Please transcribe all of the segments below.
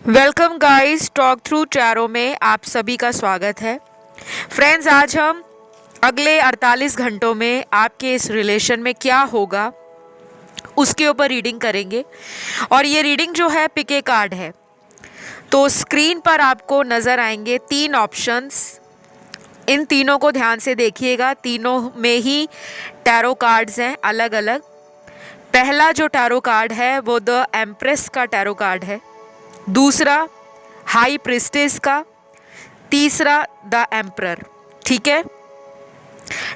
Welcome guys, talk through tarot में आप सभी का स्वागत है। फ्रेंड्स, आज हम अगले 48 घंटों में आपके इस रिलेशन में क्या होगा उसके ऊपर रीडिंग करेंगे। और ये रीडिंग जो है पिक ए कार्ड है। तो स्क्रीन पर आपको नज़र आएंगे 3 ऑप्शंस। इन तीनों को ध्यान से देखिएगा। तीनों में ही टैरो कार्ड्स हैं अलग अलग। पहला जो टैरो कार्ड है वो द एम्प्रेस का टैरो कार्ड है, दूसरा हाई प्रिस्टेस का, तीसरा द एम्परर। ठीक है,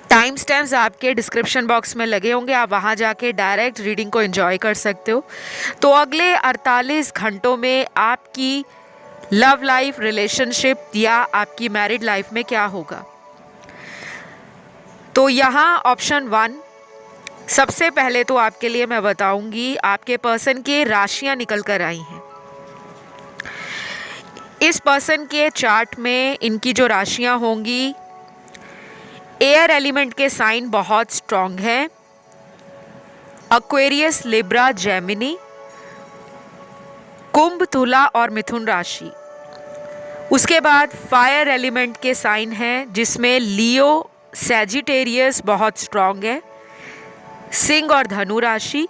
टाइम स्टैम्प्स आपके डिस्क्रिप्शन बॉक्स में लगे होंगे, आप वहाँ जाके डायरेक्ट रीडिंग को एंजॉय कर सकते हो। तो अगले 48 घंटों में आपकी लव लाइफ, रिलेशनशिप या आपकी मैरिड लाइफ में क्या होगा। तो यहाँ ऑप्शन 1, सबसे पहले तो आपके लिए मैं बताऊंगी आपके पर्सन की राशियाँ निकल कर आई हैं। इस पर्सन के चार्ट में इनकी जो राशियां होंगी, एयर एलिमेंट के साइन बहुत स्ट्रॉन्ग हैं, एक्वेरियस, लिब्रा, जेमिनी, कुंभ, तुला और मिथुन राशि। उसके बाद फायर एलिमेंट के साइन हैं जिसमें लियो, सैजिटेरियस बहुत स्ट्रॉन्ग है, सिंह और धनु राशि।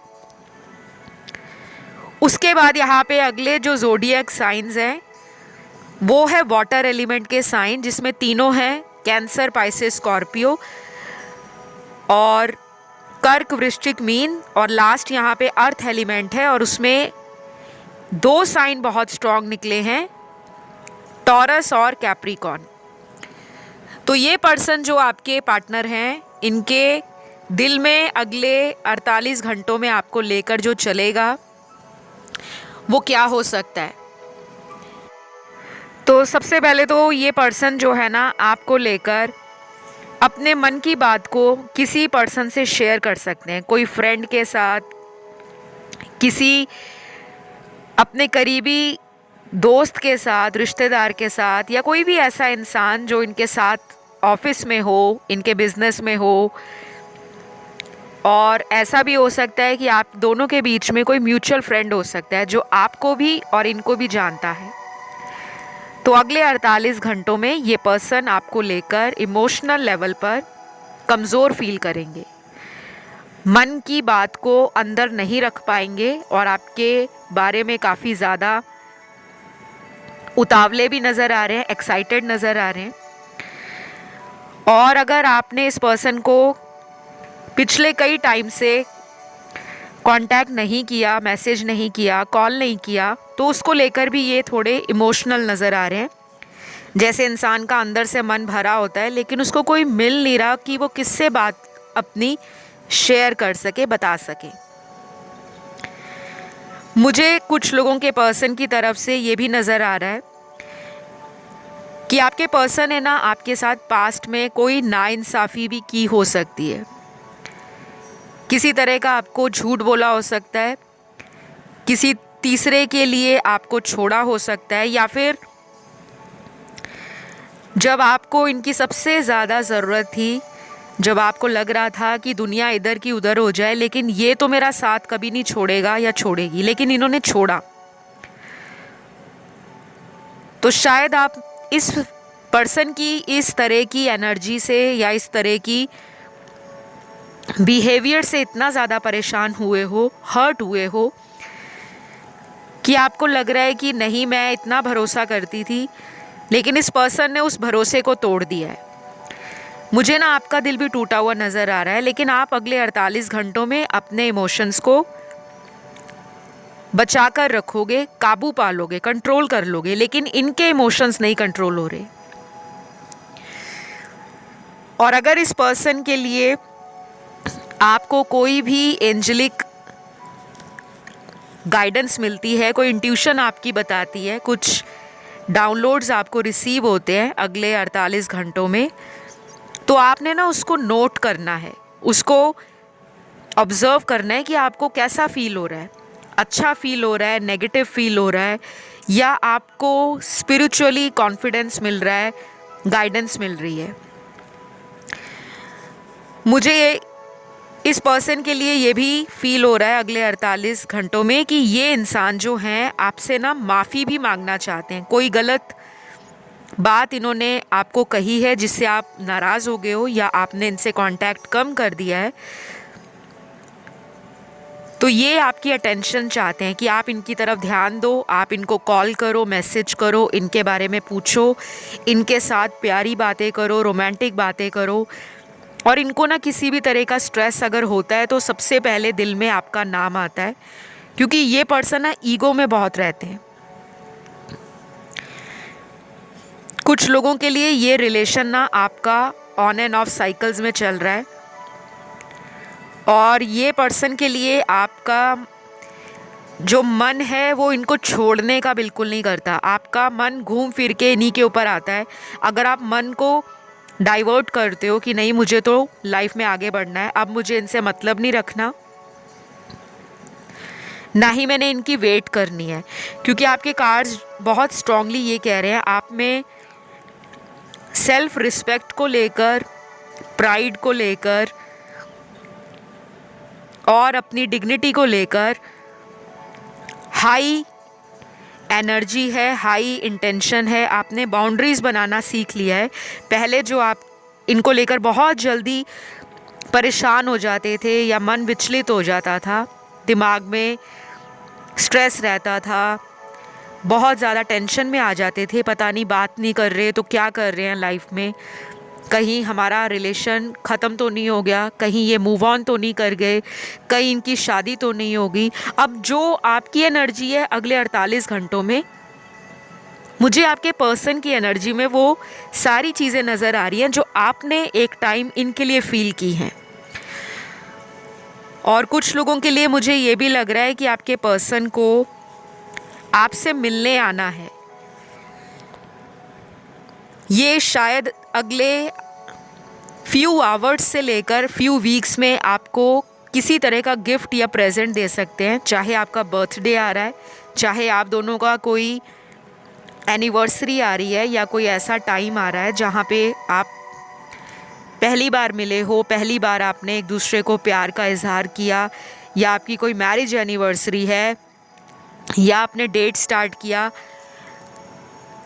उसके बाद यहाँ पे अगले जो जोडियक साइंस हैं वो है वाटर एलिमेंट के साइन जिसमें तीनों हैं, कैंसर, पाइसेस, स्कॉर्पियो और कर्क, वृश्चिक, मीन। और लास्ट यहाँ पे अर्थ एलिमेंट है और उसमें 2 साइन बहुत स्ट्रॉन्ग निकले हैं, टॉरस और कैप्रिकॉन। तो ये पर्सन जो आपके पार्टनर हैं, इनके दिल में अगले 48 घंटों में आपको लेकर जो चलेगा वो क्या हो सकता है। तो सबसे पहले तो ये पर्सन जो है ना, आपको लेकर अपने मन की बात को किसी पर्सन से शेयर कर सकते हैं, कोई फ्रेंड के साथ, किसी अपने करीबी दोस्त के साथ, रिश्तेदार के साथ, या कोई भी ऐसा इंसान जो इनके साथ ऑफिस में हो, इनके बिजनेस में हो। और ऐसा भी हो सकता है कि आप दोनों के बीच में कोई म्यूचुअल फ्रेंड हो सकता है जो आपको भी और इनको भी जानता है। तो अगले 48 घंटों में ये पर्सन आपको लेकर इमोशनल लेवल पर कमज़ोर फील करेंगे, मन की बात को अंदर नहीं रख पाएंगे और आपके बारे में काफ़ी ज़्यादा उतावले भी नज़र आ रहे हैं, एक्साइटेड नज़र आ रहे हैं। और अगर आपने इस पर्सन को पिछले कई टाइम से कांटेक्ट नहीं किया, मैसेज नहीं किया, कॉल नहीं किया, तो उसको लेकर भी ये थोड़े इमोशनल नज़र आ रहे हैं। जैसे इंसान का अंदर से मन भरा होता है लेकिन उसको कोई मिल नहीं रहा कि वो किससे बात अपनी शेयर कर सके, बता सके। मुझे कुछ लोगों के पर्सन की तरफ से ये भी नज़र आ रहा है कि आपके पर्सन है ना, आपके साथ पास्ट में कोई नाइंसाफ़ी भी की हो सकती है। किसी तरह का आपको झूठ बोला हो सकता है, किसी तीसरे के लिए आपको छोड़ा हो सकता है, या फिर जब आपको इनकी सबसे ज़्यादा ज़रूरत थी, जब आपको लग रहा था कि दुनिया इधर की उधर हो जाए लेकिन ये तो मेरा साथ कभी नहीं छोड़ेगा या छोड़ेगी, लेकिन इन्होंने छोड़ा। तो शायद आप इस पर्सन की इस तरह की एनर्जी से या इस तरह की बिहेवियर से इतना ज़्यादा परेशान हुए हो, हर्ट हुए हो कि आपको लग रहा है कि नहीं, मैं इतना भरोसा करती थी लेकिन इस पर्सन ने उस भरोसे को तोड़ दिया है। मुझे ना आपका दिल भी टूटा हुआ नज़र आ रहा है, लेकिन आप अगले 48 घंटों में अपने इमोशंस को बचा कर रखोगे, काबू पा लोगे, कंट्रोल कर लोगे, लेकिन इनके इमोशंस नहीं कंट्रोल हो रहे। और अगर इस पर्सन के लिए आपको कोई भी एंजेलिक गाइडेंस मिलती है, कोई इंट्यूशन आपकी बताती है, कुछ डाउनलोड्स आपको रिसीव होते हैं अगले 48 घंटों में, तो आपने ना उसको नोट करना है, उसको ऑब्ज़र्व करना है कि आपको कैसा फील हो रहा है, अच्छा फील हो रहा है, नेगेटिव फील हो रहा है, या आपको स्पिरिचुअली कॉन्फिडेंस मिल रहा है, गाइडेंस मिल रही है। मुझे ये इस पर्सन के लिए ये भी फील हो रहा है अगले 48 घंटों में कि ये इंसान जो हैं आपसे ना माफ़ी भी मांगना चाहते हैं। कोई गलत बात इन्होंने आपको कही है जिससे आप नाराज़ हो गए हो या आपने इनसे कांटेक्ट कम कर दिया है, तो ये आपकी अटेंशन चाहते हैं कि आप इनकी तरफ ध्यान दो, आप इनको कॉल करो, मैसेज करो, इनके बारे में पूछो, इनके साथ प्यारी बातें करो, रोमांटिक बातें करो। और इनको ना किसी भी तरह का स्ट्रेस अगर होता है तो सबसे पहले दिल में आपका नाम आता है, क्योंकि ये पर्सन ना ईगो में बहुत रहते हैं। कुछ लोगों के लिए ये रिलेशन ना आपका ऑन एंड ऑफ साइकिल्स में चल रहा है, और ये पर्सन के लिए आपका जो मन है वो इनको छोड़ने का बिल्कुल नहीं करता। आपका मन घूम फिर के इन्हीं के ऊपर आता है। अगर आप मन को डाइवर्ट करते हो कि नहीं मुझे तो लाइफ में आगे बढ़ना है, अब मुझे इनसे मतलब नहीं रखना, ना ही मैंने इनकी वेट करनी है, क्योंकि आपके कार्ड्स बहुत स्ट्रांगली ये कह रहे हैं आप में सेल्फ रिस्पेक्ट को लेकर, प्राइड को लेकर और अपनी डिग्निटी को लेकर हाई एनर्जी है, हाई इंटेंशन है। आपने बाउंड्रीज़ बनाना सीख लिया है। पहले जो आप इनको लेकर बहुत जल्दी परेशान हो जाते थे या मन विचलित हो जाता था, दिमाग में स्ट्रेस रहता था, बहुत ज़्यादा टेंशन में आ जाते थे, पता नहीं बात नहीं कर रहे तो क्या कर रहे हैं लाइफ में, कहीं हमारा रिलेशन ख़त्म तो नहीं हो गया, कहीं ये मूव ऑन तो नहीं कर गए, कहीं इनकी शादी तो नहीं होगी। अब जो आपकी एनर्जी है अगले 48 घंटों में, मुझे आपके पर्सन की एनर्जी में वो सारी चीज़ें नज़र आ रही हैं जो आपने एक टाइम इनके लिए फील की हैं। और कुछ लोगों के लिए मुझे ये भी लग रहा है कि आपके पर्सन को आपसे मिलने आना है। ये शायद अगले फ्यू आवर्स से लेकर फ्यू वीक्स में आपको किसी तरह का गिफ्ट या प्रेजेंट दे सकते हैं। चाहे आपका बर्थडे आ रहा है, चाहे आप दोनों का कोई एनिवर्सरी आ रही है, या कोई ऐसा टाइम आ रहा है जहाँ पे आप पहली बार मिले हो, पहली बार आपने एक दूसरे को प्यार का इजहार किया, या आपकी कोई मैरिज एनिवर्सरी है, या आपने डेट स्टार्ट किया,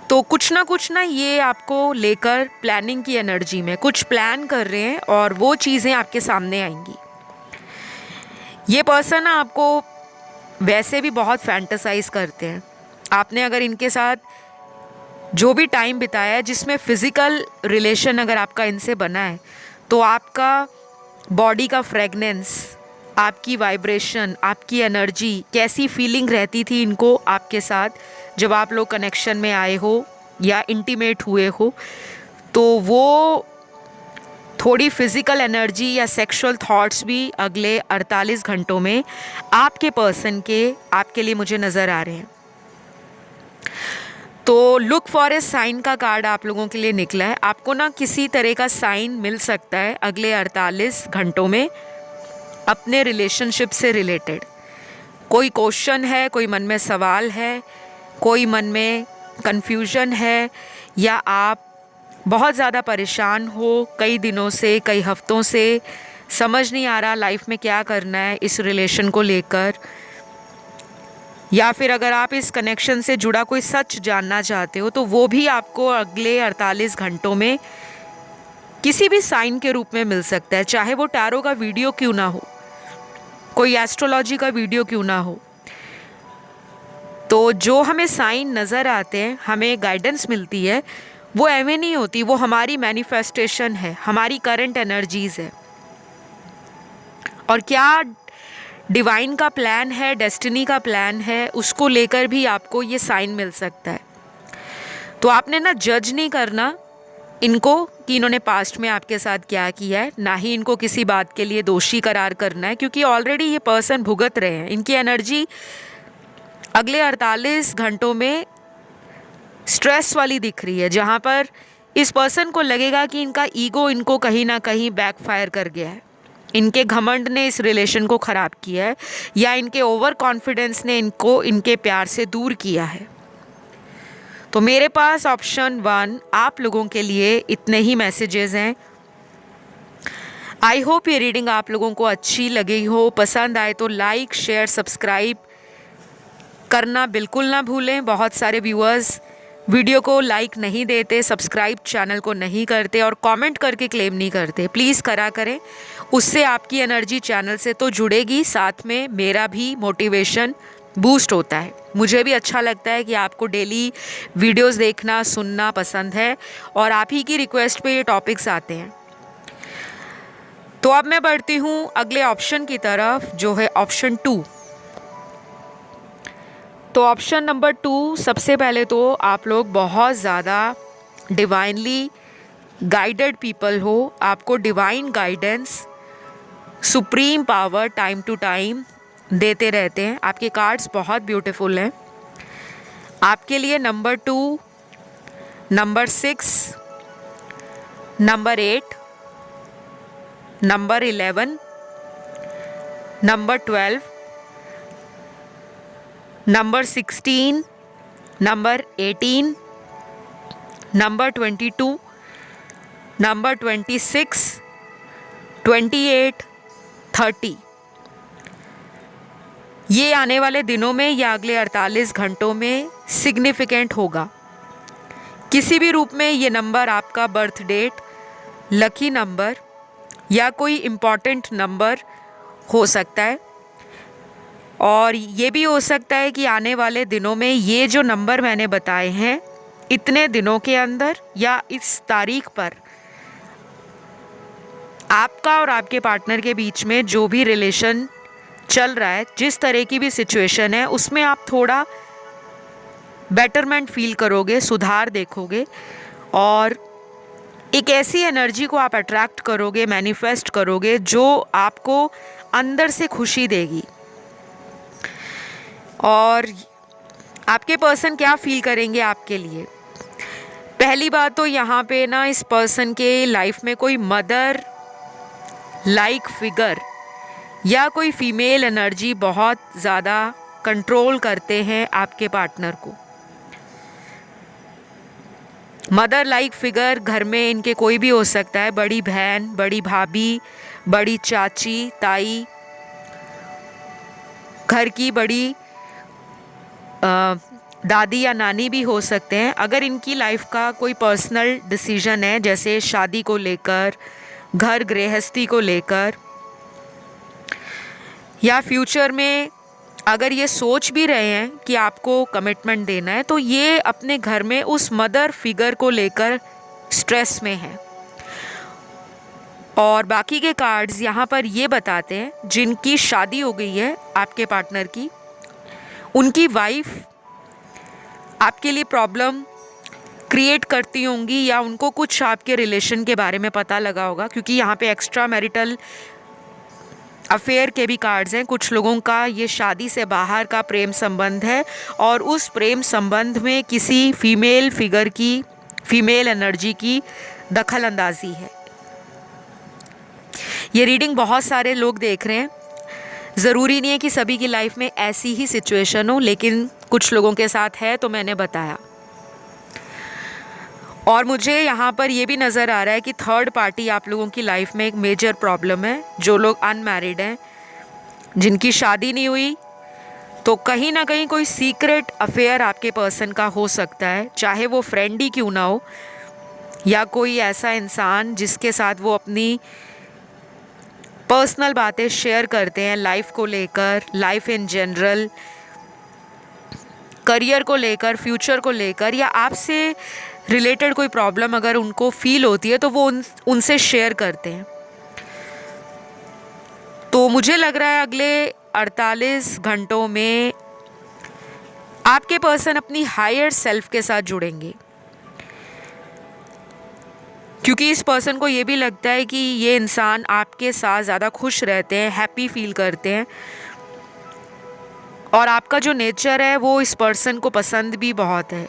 तो कुछ ना ये आपको लेकर प्लानिंग की एनर्जी में कुछ प्लान कर रहे हैं और वो चीज़ें आपके सामने आएंगी। ये पर्सन आपको वैसे भी बहुत फैंटेसाइज करते हैं। आपने अगर इनके साथ जो भी टाइम बिताया है जिसमें फ़िज़िकल रिलेशन अगर आपका इनसे बना है, तो आपका बॉडी का फ्रेगनेंस, आपकी वाइब्रेशन, आपकी एनर्जी, कैसी फीलिंग रहती थी इनको आपके साथ जब आप लोग कनेक्शन में आए हो या इंटीमेट हुए हो, तो वो थोड़ी फिज़िकल एनर्जी या सेक्सुअल थॉट्स भी अगले 48 घंटों में आपके पर्सन के आपके लिए मुझे नज़र आ रहे हैं। तो लुक फॉर ए साइन का कार्ड आप लोगों के लिए निकला है। आपको ना किसी तरह का साइन मिल सकता है अगले 48 घंटों में अपने रिलेशनशिप से रिलेटेड। कोई क्वेश्चन है, कोई मन में सवाल है, कोई मन में कन्फ्यूजन है, या आप बहुत ज़्यादा परेशान हो कई दिनों से, कई हफ्तों से, समझ नहीं आ रहा लाइफ में क्या करना है इस रिलेशन को लेकर, या फिर अगर आप इस कनेक्शन से जुड़ा कोई सच जानना चाहते हो तो वो भी आपको अगले 48 घंटों में किसी भी साइन के रूप में मिल सकता है। चाहे वो टैरो का वीडियो क्यों ना हो, कोई एस्ट्रोलॉजी का वीडियो क्यों ना हो। तो जो हमें साइन नज़र आते हैं, हमें गाइडेंस मिलती है, वो एवं नहीं होती, वो हमारी मैनिफेस्टेशन है, हमारी करंट एनर्जीज़ है। और क्या डिवाइन का प्लान है, डेस्टिनी का प्लान है, उसको लेकर भी आपको ये साइन मिल सकता है। तो आपने ना जज नहीं करना इनको कि इन्होंने पास्ट में आपके साथ क्या किया है, ना ही इनको किसी बात के लिए दोषी करार करना है, क्योंकि ऑलरेडी ये पर्सन भुगत रहे हैं। इनकी एनर्जी अगले 48 घंटों में स्ट्रेस वाली दिख रही है, जहाँ पर इस पर्सन को लगेगा कि इनका ईगो इनको कहीं ना कहीं बैकफायर कर गया है, इनके घमंड ने इस रिलेशन को ख़राब किया है, या इनके ओवर कॉन्फिडेंस ने इनको इनके प्यार से दूर किया है। तो मेरे पास ऑप्शन 1 आप लोगों के लिए इतने ही मैसेजेस हैं। आई होप ये रीडिंग आप लोगों को अच्छी लगी हो। पसंद आए तो लाइक, शेयर, सब्सक्राइब करना बिल्कुल ना भूलें। बहुत सारे व्यूअर्स वीडियो को लाइक नहीं देते, सब्सक्राइब चैनल को नहीं करते और कमेंट करके क्लेम नहीं करते। प्लीज़ करा करें, उससे आपकी एनर्जी चैनल से तो जुड़ेगी, साथ में मेरा भी मोटिवेशन बूस्ट होता है। मुझे भी अच्छा लगता है कि आपको डेली वीडियोस देखना, सुनना पसंद है और आप ही की रिक्वेस्ट पे ये टॉपिक्स आते हैं। तो अब मैं बढ़ती हूँ अगले ऑप्शन की तरफ, जो है ऑप्शन 2। तो ऑप्शन नंबर 2, सबसे पहले तो आप लोग बहुत ज़्यादा डिवाइनली गाइडेड पीपल हो। आपको divine guidance, supreme power time to time देते रहते हैं। आपके कार्ड्स बहुत ब्यूटीफुल हैं। आपके लिए number 2, number 6, number 8, number 11, number 12, number 16, number 18, number 22, number 26, 28, 30। ये आने वाले दिनों में या अगले 48 घंटों में सिग्निफिकेंट होगा। किसी भी रूप में ये नंबर आपका बर्थ डेट, लकी नंबर या कोई इम्पॉर्टेंट नंबर हो सकता है। और ये भी हो सकता है कि आने वाले दिनों में ये जो नंबर मैंने बताए हैं, इतने दिनों के अंदर या इस तारीख पर आपका और आपके पार्टनर के बीच में जो भी रिलेशन चल रहा है, जिस तरह की भी सिचुएशन है, उसमें आप थोड़ा बेटरमेंट फील करोगे, सुधार देखोगे और एक ऐसी एनर्जी को आप अट्रैक्ट करोगे, मैनिफेस्ट करोगे जो आपको अंदर से खुशी देगी। और आपके पर्सन क्या फील करेंगे आपके लिए? पहली बात तो यहाँ पे ना, इस पर्सन के लाइफ में कोई मदर लाइक फिगर या कोई फीमेल एनर्जी बहुत ज़्यादा कंट्रोल करते हैं आपके पार्टनर को। मदर लाइक फिगर घर में इनके कोई भी हो सकता है, बड़ी बहन, बड़ी भाभी, बड़ी चाची, ताई, घर की बड़ी दादी या नानी भी हो सकते हैं। अगर इनकी लाइफ का कोई पर्सनल डिसीजन है, जैसे शादी को लेकर, घर गृहस्थी को लेकर, या फ्यूचर में अगर ये सोच भी रहे हैं कि आपको कमिटमेंट देना है, तो ये अपने घर में उस मदर फिगर को लेकर स्ट्रेस में है। और बाकी के कार्ड्स यहाँ पर ये बताते हैं जिनकी शादी हो गई है आपके पार्टनर की, उनकी वाइफ आपके लिए प्रॉब्लम क्रिएट करती होंगी या उनको कुछ आपके रिलेशन के बारे में पता लगा होगा, क्योंकि यहाँ पे एक्स्ट्रा मैरिटल अफेयर के भी कार्ड्स हैं। कुछ लोगों का ये शादी से बाहर का प्रेम संबंध है और उस प्रेम संबंध में किसी फीमेल फिगर की, फीमेल एनर्जी की दखल अंदाजी है। ये रीडिंग बहुत सारे लोग देख रहे हैं। ज़रूरी नहीं है कि सभी की लाइफ में ऐसी ही सिचुएशन हो, लेकिन कुछ लोगों के साथ है तो मैंने बताया। और मुझे यहाँ पर ये भी नज़र आ रहा है कि थर्ड पार्टी आप लोगों की लाइफ में एक मेजर प्रॉब्लम है। जो लोग अनमैरिड हैं, जिनकी शादी नहीं हुई, तो कहीं ना कहीं कोई सीक्रेट अफेयर आपके पर्सन का हो सकता है, चाहे वो फ्रेंड ही क्यों ना हो, या कोई ऐसा इंसान जिसके साथ वो अपनी पर्सनल बातें शेयर करते हैं, लाइफ को लेकर, लाइफ इन जनरल, करियर को लेकर, फ्यूचर को लेकर, या आपसे रिलेटेड कोई प्रॉब्लम अगर उनको फील होती है तो वो उनसे शेयर करते हैं। तो मुझे लग रहा है अगले 48 घंटों में आपके पर्सन अपनी हायर सेल्फ के साथ जुड़ेंगे, क्योंकि इस पर्सन को ये भी लगता है कि ये इंसान आपके साथ ज़्यादा खुश रहते हैं, हैप्पी फील करते हैं, और आपका जो नेचर है वो इस पर्सन को पसंद भी बहुत है।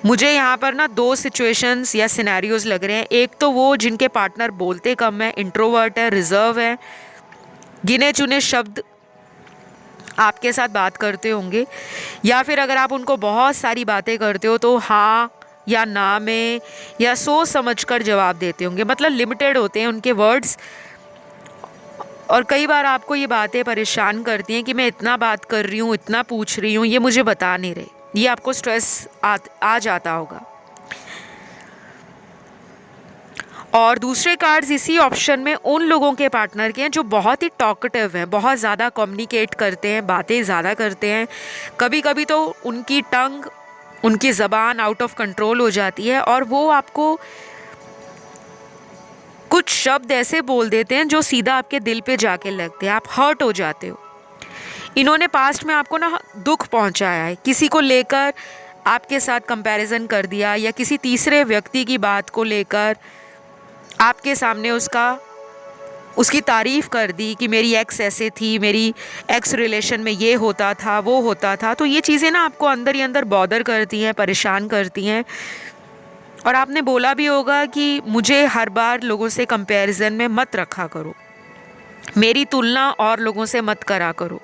मुझे यहाँ पर ना 2 सिचुएशंस या सिनेरियोज लग रहे हैं। एक तो वो जिनके पार्टनर बोलते कम है, इंट्रोवर्ट है, रिजर्व है, गिने चुने शब्द आपके साथ बात करते होंगे, या फिर अगर आप उनको बहुत सारी बातें करते हो तो हाँ या ना में या सोच समझकर जवाब देते होंगे, मतलब लिमिटेड होते हैं उनके वर्ड्स। और कई बार आपको ये बातें परेशान करती हैं कि मैं इतना बात कर रही हूँ, इतना पूछ रही हूँ, ये मुझे बता नहीं रहे, ये आपको स्ट्रेस आ जाता होगा। और दूसरे कार्ड्स इसी ऑप्शन में उन लोगों के पार्टनर के हैं जो बहुत ही टॉकटिव हैं, बहुत ज़्यादा कम्युनिकेट करते हैं, बातें ज़्यादा करते हैं। कभी कभी तो उनकी टंग, उनकी ज़बान आउट ऑफ कंट्रोल हो जाती है और वो आपको कुछ शब्द ऐसे बोल देते हैं जो सीधा आपके दिल पे जाके लगते हैं, आप हर्ट हो जाते हो। इन्होंने पास्ट में आपको ना दुख पहुंचाया है, किसी को लेकर आपके साथ कंपैरिजन कर दिया या किसी तीसरे व्यक्ति की बात को लेकर आपके सामने उसकी तारीफ़ कर दी कि मेरी एक्स ऐसे थी, मेरी एक्स रिलेशन में ये होता था, वो होता था। तो ये चीज़ें ना आपको अंदर ही अंदर बॉदर करती हैं, परेशान करती हैं। और आपने बोला भी होगा कि मुझे हर बार लोगों से कंपैरिजन में मत रखा करो, मेरी तुलना और लोगों से मत करा करो।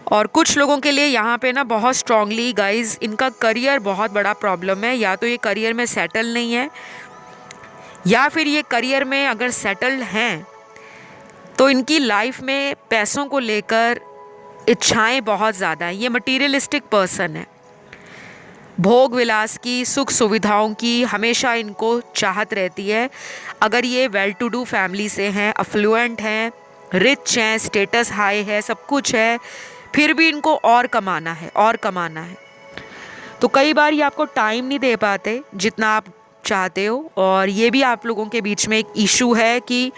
और कुछ लोगों के लिए यहाँ पे ना बहुत स्ट्रांगली गाइज, इनका करियर बहुत बड़ा प्रॉब्लम है। या तो ये करियर में सेटल नहीं है, या फिर ये करियर में अगर सेटल्ड हैं तो इनकी लाइफ में पैसों को लेकर इच्छाएं बहुत ज़्यादा हैं। ये मटीरियलिस्टिक पर्सन है, भोग विलास की, सुख सुविधाओं की हमेशा इनको चाहत रहती है। अगर ये वेल टू डू फैमिली से हैं, अफ्लुएंट हैं, रिच हैं, स्टेटस हाई है, सब कुछ है, फिर भी इनको और कमाना है, और कमाना है। तो कई बार ये आपको टाइम नहीं दे पाते जितना आप चाहते हो। और ये भी आप लोगों के बीच में एक इशू है कि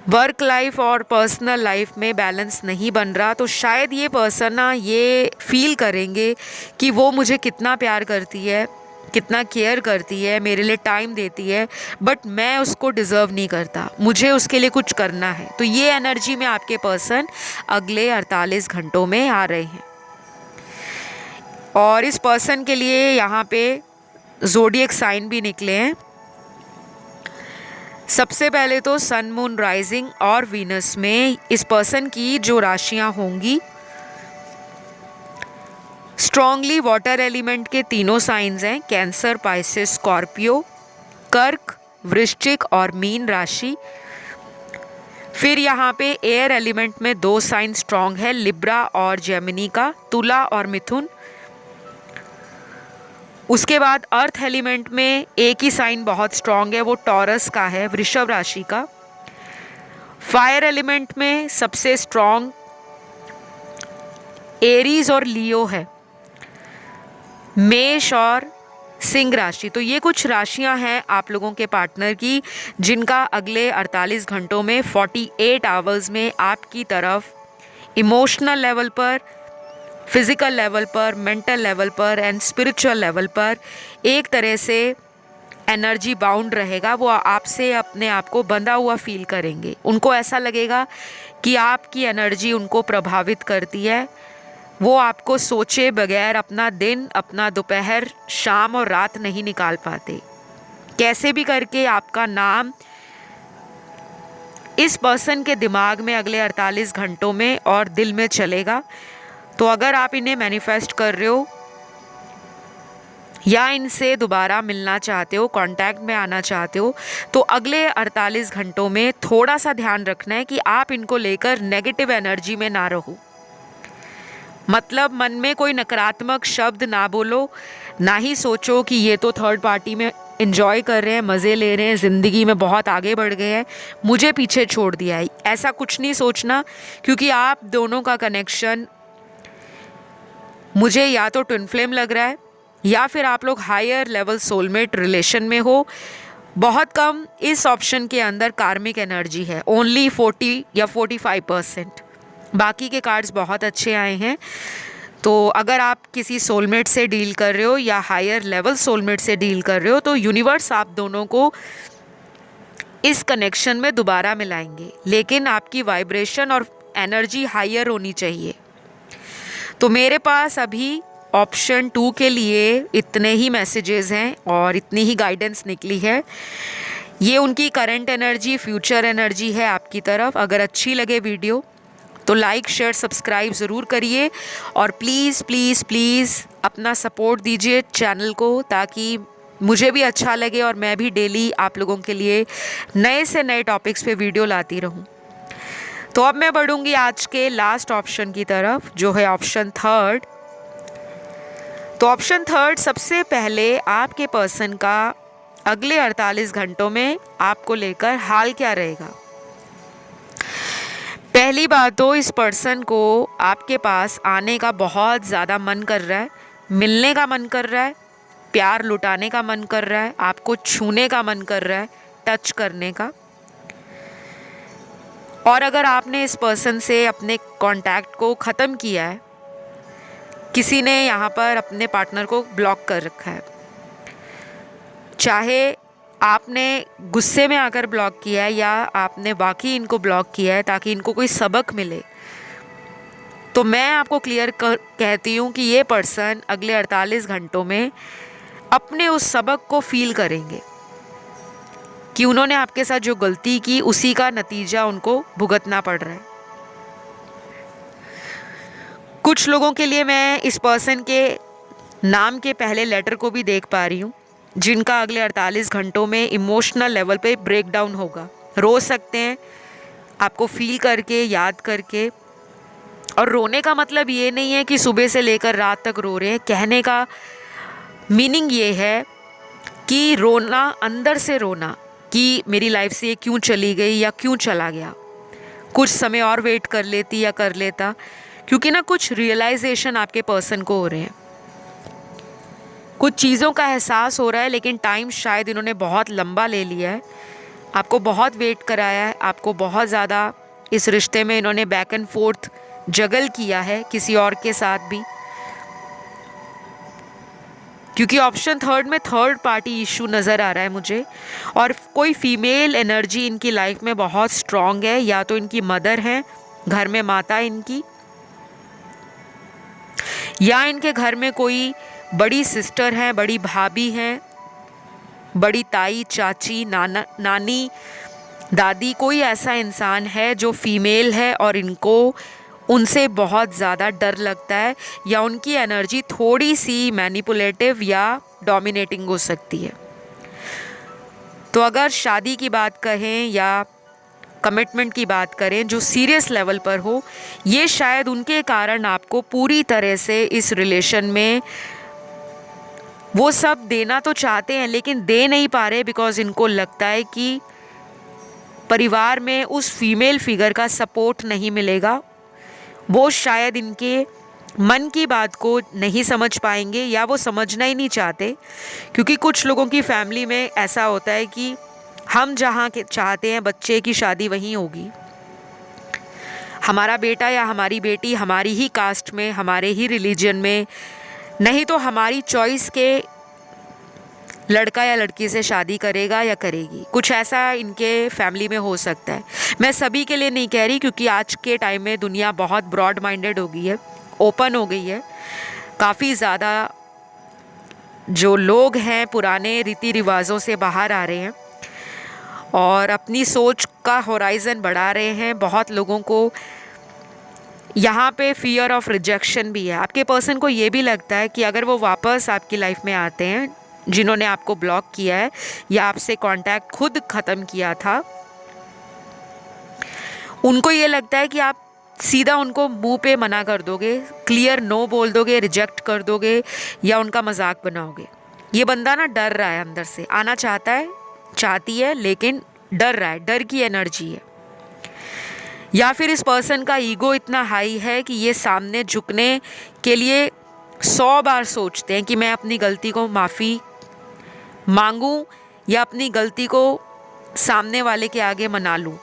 वर्क लाइफ और पर्सनल लाइफ में बैलेंस नहीं बन रहा। तो शायद ये पर्सन ना ये फील करेंगे कि वो मुझे कितना प्यार करती है, कितना केयर करती है, मेरे लिए टाइम देती है, बट मैं उसको डिज़र्व नहीं करता, मुझे उसके लिए कुछ करना है। तो ये एनर्जी में आपके पर्सन अगले 48 घंटों में आ रहे हैं। और इस पर्सन के लिए यहाँ पे ज़ोडिएक साइन भी निकले हैं। सबसे पहले तो सन, मून, राइजिंग और वीनस में इस पर्सन की जो राशियां होंगी, स्ट्रॉन्गली वाटर एलिमेंट के तीनों साइंस हैं, कैंसर, पाइसेस, स्कॉर्पियो, कर्क, वृश्चिक और मीन राशि। फिर यहाँ पे एयर एलिमेंट में 2 साइन स्ट्रॉन्ग है, लिब्रा और जेमिनी का, तुला और मिथुन। उसके बाद अर्थ एलिमेंट में एक ही साइन बहुत स्ट्रॉन्ग है, वो टॉरस का है, वृषभ राशि का। फायर एलिमेंट में सबसे स्ट्रॉन्ग एरीज और लियो है, मेष और सिंह राशि। तो ये कुछ राशियां हैं आप लोगों के पार्टनर की जिनका अगले 48 घंटों में 48 आवर्स में आपकी तरफ इमोशनल लेवल पर, फिजिकल लेवल पर, मेंटल लेवल पर एंड स्पिरिचुअल लेवल पर एक तरह से एनर्जी बाउंड रहेगा। वो आपसे अपने आप को बंधा हुआ फील करेंगे, उनको ऐसा लगेगा कि आपकी एनर्जी उनको प्रभावित करती है। वो आपको सोचे बगैर अपना दिन, अपना दोपहर, शाम और रात नहीं निकाल पाते। कैसे भी करके आपका नाम इस पर्सन के दिमाग में अगले 48 घंटों में और दिल में चलेगा। तो अगर आप इन्हें मैनिफेस्ट कर रहे हो या इनसे दोबारा मिलना चाहते हो, कांटेक्ट में आना चाहते हो, तो अगले 48 घंटों में थोड़ा सा ध्यान रखना है कि आप इनको लेकर नेगेटिव एनर्जी में ना रहो। मतलब मन में कोई नकारात्मक शब्द ना बोलो, ना ही सोचो कि ये तो थर्ड पार्टी में एंजॉय कर रहे हैं, मज़े ले रहे हैं, ज़िंदगी में बहुत आगे बढ़ गए हैं, मुझे पीछे छोड़ दिया है। ऐसा कुछ नहीं सोचना, क्योंकि आप दोनों का कनेक्शन मुझे या तो ट्विन फ्लेम लग रहा है या फिर आप लोग हायर लेवल सोलमेट रिलेशन में हो। बहुत कम इस ऑप्शन के अंदर कार्मिक एनर्जी है, ओनली 40 या 45%। बाकी के कार्ड्स बहुत अच्छे आए हैं। तो अगर आप किसी सोलमेट से डील कर रहे हो या हायर लेवल सोलमेट से डील कर रहे हो, तो यूनिवर्स आप दोनों को इस कनेक्शन में दोबारा मिलाएंगे, लेकिन आपकी वाइब्रेशन और एनर्जी हायर होनी चाहिए। तो मेरे पास अभी ऑप्शन 2 के लिए इतने ही मैसेजेस हैं और इतनी ही गाइडेंस निकली है। ये उनकी करंट एनर्जी, फ्यूचर एनर्जी है आपकी तरफ। अगर अच्छी लगे वीडियो तो लाइक शेयर सब्सक्राइब ज़रूर करिए और प्लीज़ प्लीज़ प्लीज़ अपना सपोर्ट दीजिए चैनल को, ताकि मुझे भी अच्छा लगे और मैं भी डेली आप लोगों के लिए नए से नए टॉपिक्स पे वीडियो लाती रहूं। तो अब मैं बढ़ूंगी आज के लास्ट ऑप्शन की तरफ, जो है ऑप्शन थर्ड। तो ऑप्शन थर्ड, सबसे पहले आपके पर्सन का अगले 48 घंटों में आपको लेकर हाल क्या रहेगा। पहली बात तो इस पर्सन को आपके पास आने का बहुत ज़्यादा मन कर रहा है, मिलने का मन कर रहा है, प्यार लुटाने का मन कर रहा है, आपको छूने का मन कर रहा है, टच करने का। और अगर आपने इस पर्सन से अपने कांटेक्ट को ख़त्म किया है, किसी ने यहाँ पर अपने पार्टनर को ब्लॉक कर रखा है, चाहे आपने गुस्से में आकर ब्लॉक किया है या आपने वाकई इनको ब्लॉक किया है ताकि इनको कोई सबक मिले, तो मैं आपको क्लियर कहती हूँ कि ये पर्सन अगले 48 घंटों में अपने उस सबक को फील करेंगे कि उन्होंने आपके साथ जो गलती की उसी का नतीजा उनको भुगतना पड़ रहा है। कुछ लोगों के लिए मैं इस पर्सन के नाम के पहले लेटर को भी देख पा रही हूँ, जिनका अगले 48 घंटों में इमोशनल लेवल पे ब्रेकडाउन होगा। रो सकते हैं आपको फील करके, याद करके। और रोने का मतलब ये नहीं है कि सुबह से लेकर रात तक रो रहे हैं। कहने का मीनिंग ये है कि रोना, अंदर से रोना कि मेरी लाइफ से ये क्यों चली गई या क्यों चला गया, कुछ समय और वेट कर लेती या कर लेता। क्योंकि ना कुछ रियलाइजेशन आपके पर्सन को हो रहे हैं, कुछ चीज़ों का एहसास हो रहा है, लेकिन टाइम शायद इन्होंने बहुत लंबा ले लिया है, आपको बहुत वेट कराया है, आपको बहुत ज़्यादा इस रिश्ते में इन्होंने बैक एंड फोर्थ जगल किया है किसी और के साथ भी। क्योंकि ऑप्शन थर्ड में थर्ड पार्टी इशू नज़र आ रहा है मुझे, और कोई फीमेल एनर्जी इनकी लाइफ में बहुत स्ट्रॉन्ग है। या तो इनकी मदर है, घर में माता इनकी, या इनके घर में कोई बड़ी सिस्टर है, बड़ी भाभी है, बड़ी ताई, चाची, नानी, दादी। कोई ऐसा इंसान है जो फीमेल है और इनको उनसे बहुत ज़्यादा डर लगता है, या उनकी एनर्जी थोड़ी सी मैनिपुलेटिव या डोमिनेटिंग हो सकती है। तो अगर शादी की बात कहें या कमिटमेंट की बात करें जो सीरियस लेवल पर हो, ये शायद उनके कारण आपको पूरी तरह से इस रिलेशन में वो सब देना तो चाहते हैं लेकिन दे नहीं पा रहे, बिकॉज इनको लगता है कि परिवार में उस फीमेल फिगर का सपोर्ट नहीं मिलेगा। वो शायद इनके मन की बात को नहीं समझ पाएंगे, या वो समझना ही नहीं चाहते। क्योंकि कुछ लोगों की फैमिली में ऐसा होता है कि हम जहाँ के चाहते हैं बच्चे की शादी वहीं होगी, हमारा बेटा या हमारी बेटी हमारी ही कास्ट में, हमारे ही रिलीजन में, नहीं तो हमारी चॉइस के लड़का या लड़की से शादी करेगा या करेगी। कुछ ऐसा इनके फैमिली में हो सकता है। मैं सभी के लिए नहीं कह रही, क्योंकि आज के टाइम में दुनिया बहुत ब्रॉड माइंडेड हो गई है, ओपन हो गई है। काफ़ी ज़्यादा जो लोग हैं पुराने रीति रिवाजों से बाहर आ रहे हैं और अपनी सोच का होराइज़न बढ़ा रहे हैं। बहुत लोगों को यहाँ पे फियर ऑफ रिजेक्शन भी है। आपके पर्सन को ये भी लगता है कि अगर वो वापस आपकी लाइफ में आते हैं, जिन्होंने आपको ब्लॉक किया है या आपसे कांटेक्ट खुद ख़त्म किया था, उनको ये लगता है कि आप सीधा उनको मुंह पे मना कर दोगे, क्लियर नो बोल दोगे, रिजेक्ट कर दोगे या उनका मजाक बनाओगे। ये बंदा ना डर रहा है, अंदर से आना चाहता है, चाहती है, लेकिन डर रहा है, डर की एनर्जी है। या फिर इस पर्सन का ईगो इतना हाई है कि ये सामने झुकने के लिए 100 बार सोचते हैं कि मैं अपनी गलती को माफ़ी मांगूं या अपनी गलती को सामने वाले के आगे मना लूं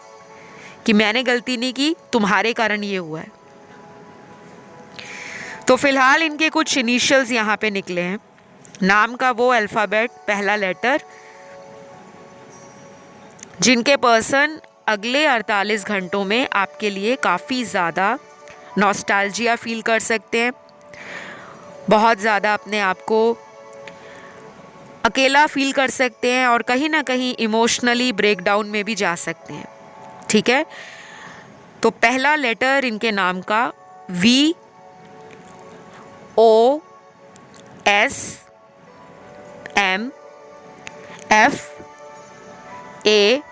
कि मैंने गलती नहीं की, तुम्हारे कारण ये हुआ है। तो फिलहाल इनके कुछ इनिशियल्स यहाँ पे निकले हैं, नाम का वो अल्फ़ाबेट, पहला लेटर, जिनके पर्सन अगले 48 घंटों में आपके लिए काफ़ी ज़्यादा नॉस्टैल्जिया फील कर सकते हैं, बहुत ज़्यादा अपने आप को अकेला फील कर सकते हैं और कहीं ना कहीं इमोशनली ब्रेकडाउन में भी जा सकते हैं। ठीक है, तो पहला लेटर इनके नाम का V O S M F A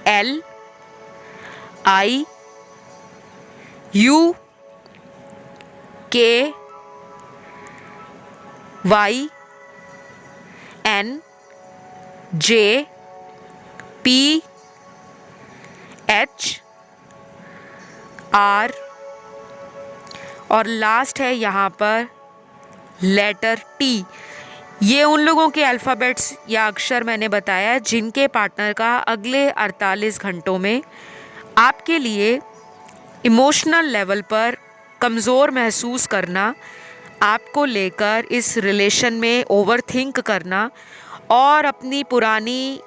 L I U K Y N J P H R और लास्ट है यहाँ पर लेटर T। ये उन लोगों के अल्फ़ाबेट्स या अक्षर मैंने बताया जिनके पार्टनर का अगले 48 घंटों में आपके लिए इमोशनल लेवल पर कमज़ोर महसूस करना, आपको लेकर इस रिलेशन में ओवरथिंक करना और अपनी पुरानी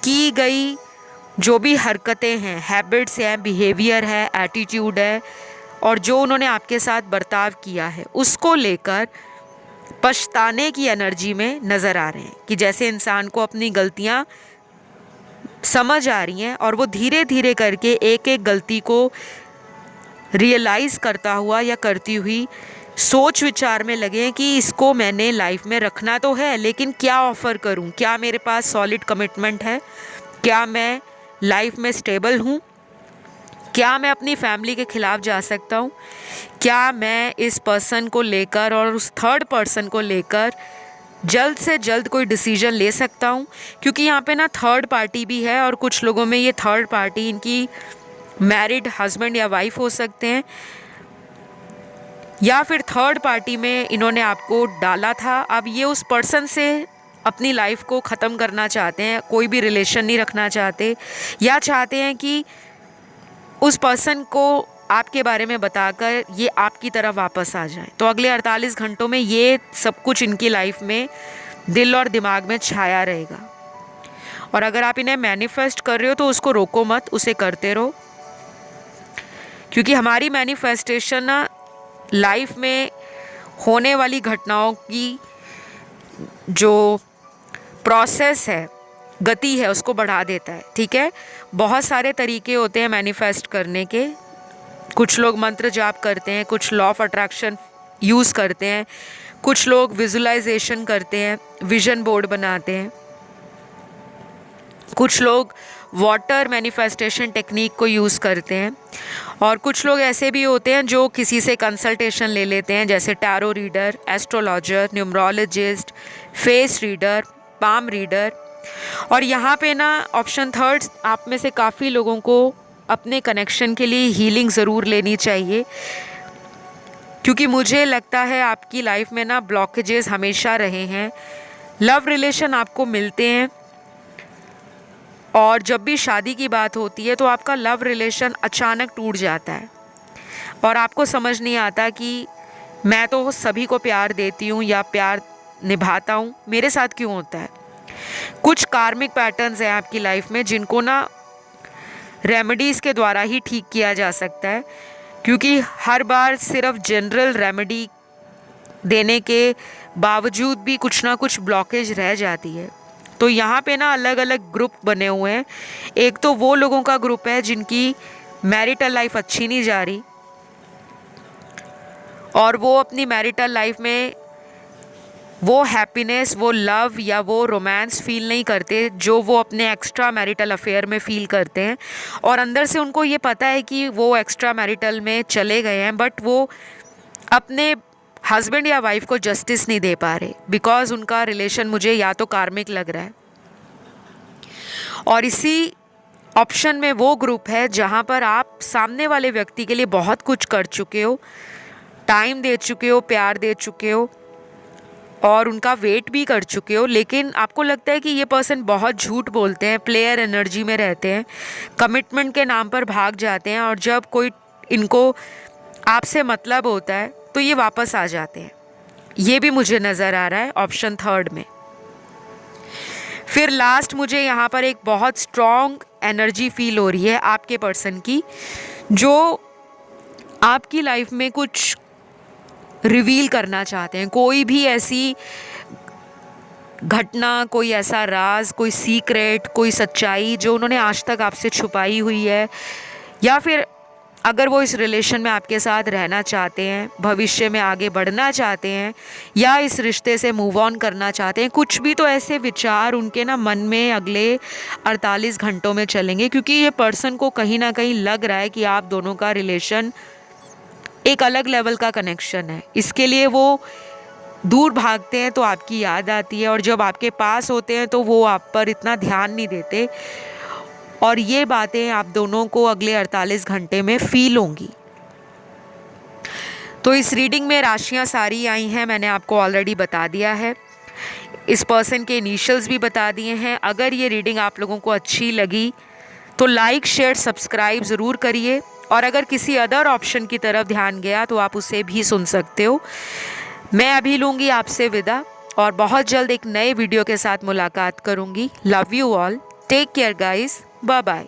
की गई जो भी हरकतें हैं, हैबिट्स हैं, बिहेवियर है, एटीट्यूड है और जो उन्होंने आपके साथ बर्ताव किया है उसको लेकर पछताने की एनर्जी में नज़र आ रहे हैं कि जैसे इंसान को अपनी गलतियां समझ आ रही हैं और वो धीरे धीरे करके एक एक गलती को रियलाइज़ करता हुआ या करती हुई सोच विचार में लगे कि इसको मैंने लाइफ में रखना तो है, लेकिन क्या ऑफ़र करूं, क्या मेरे पास सॉलिड कमिटमेंट है, क्या मैं लाइफ में स्टेबल हूं, क्या मैं अपनी फैमिली के ख़िलाफ़ जा सकता हूं, क्या मैं इस पर्सन को लेकर और उस थर्ड पर्सन को लेकर जल्द से जल्द कोई डिसीजन ले सकता हूं। क्योंकि यहाँ पे ना थर्ड पार्टी भी है और कुछ लोगों में ये थर्ड पार्टी इनकी मैरिड हस्बैंड या वाइफ हो सकते हैं या फिर थर्ड पार्टी में इन्होंने आपको डाला था, अब ये उस पर्सन से अपनी लाइफ को ख़त्म करना चाहते हैं, कोई भी रिलेशन नहीं रखना चाहते या चाहते हैं कि उस पर्सन को आपके बारे में बताकर ये आपकी तरफ वापस आ जाए। तो अगले 48 घंटों में ये सब कुछ इनकी लाइफ में दिल और दिमाग में छाया रहेगा। और अगर आप इन्हें मैनिफेस्ट कर रहे हो तो उसको रोको मत, उसे करते रहो, क्योंकि हमारी मैनिफेस्टेशन ना लाइफ में होने वाली घटनाओं की जो प्रोसेस है, गति है, उसको बढ़ा देता है। ठीक है, बहुत सारे तरीके होते हैं मैनिफेस्ट करने के। कुछ लोग मंत्र जाप करते हैं, कुछ लॉ ऑफ अट्रैक्शन यूज़ करते हैं, कुछ लोग विजुलाइजेशन करते हैं, विजन बोर्ड बनाते हैं, कुछ लोग वाटर मैनिफेस्टेशन टेक्निक को यूज़ करते हैं और कुछ लोग ऐसे भी होते हैं जो किसी से कंसल्टेशन ले लेते हैं, जैसे tarot reader, astrologer, numerologist, face reader, palm reader. और यहाँ पे ना ऑप्शन थर्ड, आप में से काफ़ी लोगों को अपने कनेक्शन के लिए हीलिंग ज़रूर लेनी चाहिए, क्योंकि मुझे लगता है आपकी लाइफ में ना ब्लॉकेजेस हमेशा रहे हैं। लव रिलेशन आपको मिलते हैं और जब भी शादी की बात होती है तो आपका लव रिलेशन अचानक टूट जाता है और आपको समझ नहीं आता कि मैं तो सभी को प्यार देती हूँ या प्यार निभाता हूँ, मेरे साथ क्यों होता है। कुछ कार्मिक पैटर्न्स हैं आपकी लाइफ में जिनको ना रेमेडीज़ के द्वारा ही ठीक किया जा सकता है, क्योंकि हर बार सिर्फ जनरल रेमेडी देने के बावजूद भी कुछ ना कुछ ब्लॉकेज रह जाती है। तो यहाँ पे ना अलग अलग ग्रुप बने हुए हैं। एक तो वो लोगों का ग्रुप है जिनकी मैरिटल लाइफ अच्छी नहीं जा रही और वो अपनी मैरिटल लाइफ में वो हैप्पीनेस, वो लव या वो रोमांस फील नहीं करते जो वो अपने एक्स्ट्रा मैरिटल अफेयर में फील करते हैं, और अंदर से उनको ये पता है कि वो एक्स्ट्रा मैरिटल में चले गए हैं बट वो अपने हस्बैंड या वाइफ को जस्टिस नहीं दे पा रहे, बिकॉज उनका रिलेशन मुझे या तो कार्मिक लग रहा है। और इसी ऑप्शन में वो ग्रुप है जहाँ पर आप सामने वाले व्यक्ति के लिए बहुत कुछ कर चुके हो, टाइम दे चुके हो, प्यार दे चुके हो और उनका वेट भी कर चुके हो, लेकिन आपको लगता है कि ये पर्सन बहुत झूठ बोलते हैं, प्लेयर एनर्जी में रहते हैं, कमिटमेंट के नाम पर भाग जाते हैं और जब कोई इनको आपसे मतलब होता है तो ये वापस आ जाते हैं। ये भी मुझे नज़र आ रहा है ऑप्शन थर्ड में। फिर लास्ट मुझे यहाँ पर एक बहुत स्ट्रॉन्ग एनर्जी फील हो रही है आपके पर्सन की, जो आपकी लाइफ में कुछ रिवील करना चाहते हैं, कोई भी ऐसी घटना, कोई ऐसा राज, कोई सीक्रेट, कोई सच्चाई जो उन्होंने आज तक आपसे छुपाई हुई है, या फिर अगर वो इस रिलेशन में आपके साथ रहना चाहते हैं, भविष्य में आगे बढ़ना चाहते हैं, या इस रिश्ते से मूव ऑन करना चाहते हैं, कुछ भी तो ऐसे विचार उनके ना मन में अगले 48 घंटों में चलेंगे, क्योंकि ये पर्सन को कहीं ना कहीं लग रहा है कि आप दोनों का रिलेशन एक अलग लेवल का कनेक्शन है। इसके लिए वो दूर भागते हैं तो आपकी याद आती है, और जब आपके पास होते हैं तो वो आप पर इतना ध्यान नहीं देते, और ये बातें आप दोनों को अगले 48 घंटे में फील होंगी। तो इस रीडिंग में राशियां सारी आई हैं, मैंने आपको ऑलरेडी बता दिया है, इस पर्सन के इनिशियल्स भी बता दिए हैं। अगर ये रीडिंग आप लोगों को अच्छी लगी तो लाइक, शेयर, सब्सक्राइब ज़रूर करिए, और अगर किसी अदर ऑप्शन की तरफ ध्यान गया तो आप उसे भी सुन सकते हो। मैं अभी लूँगी आपसे विदा, और बहुत जल्द एक नए वीडियो के साथ मुलाकात करूँगी। Love you all, take care guys, bye bye.